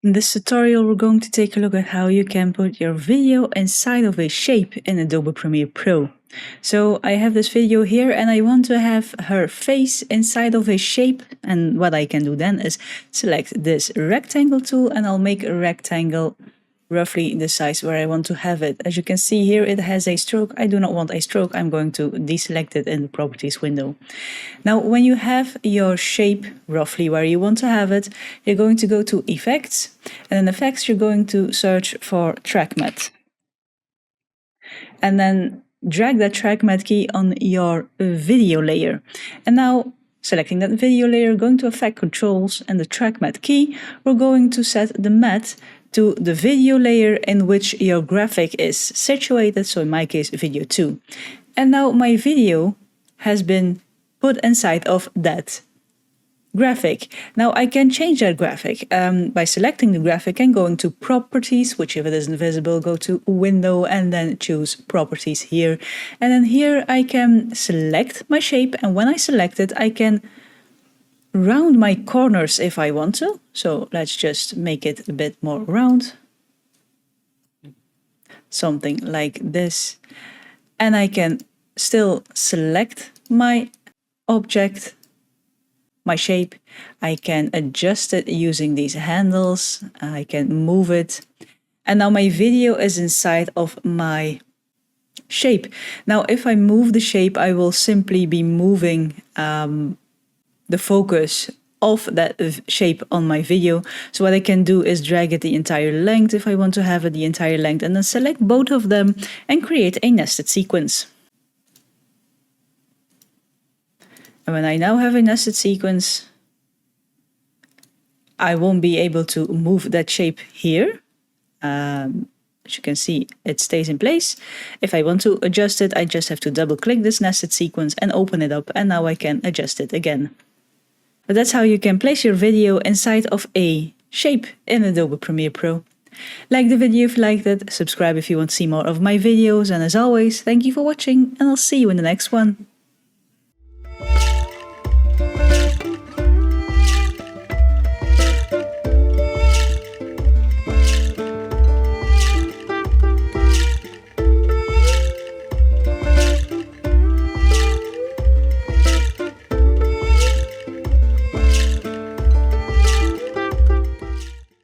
In this tutorial, we're going to take a look at how you can put your video inside of a shape in Adobe Premiere Pro. So I have this video here and I want to have her face inside of a shape, and what I can do then is select this rectangle tool and I'll make a rectangle roughly the size where I want to have it. As you can see here, it has a stroke. I do not want a stroke. I'm going to deselect it in the properties window. Now, when you have your shape roughly where you want to have it, you're going to go to Effects, and in Effects, you're going to search for Track Matte. And then drag that Track Matte key on your video layer. And now, selecting that video layer, going to Effect Controls and the Track Matte key, we're going to set the matte to the video layer in which your graphic is situated, so in my case, video 2. And now my video has been put inside of that graphic. Now I can change that graphic by selecting the graphic and going to Properties, which if it isn't visible, go to Window and then choose Properties here. And then here I can select my shape, and when I select it, I can round my corners if I want to. So let's just make it a bit more round. Something like this. And I can still select my object, my shape. I can adjust it using these handles. I can move it. And now my video is inside of my shape. Now, if I move the shape, I will simply be moving the focus of that shape on my video. So what I can do is drag it the entire length if I want to have it the entire length, and then select both of them and create a nested sequence. And when I now have a nested sequence, I won't be able to move that shape here. As you can see, it stays in place. If I want to adjust it, I just have to double click this nested sequence and open it up, and now I can adjust it again. But that's how you can place your video inside of a shape in Adobe Premiere Pro. Like the video if you liked it, subscribe if you want to see more of my videos, and as always, thank you for watching, and I'll see you in the next one.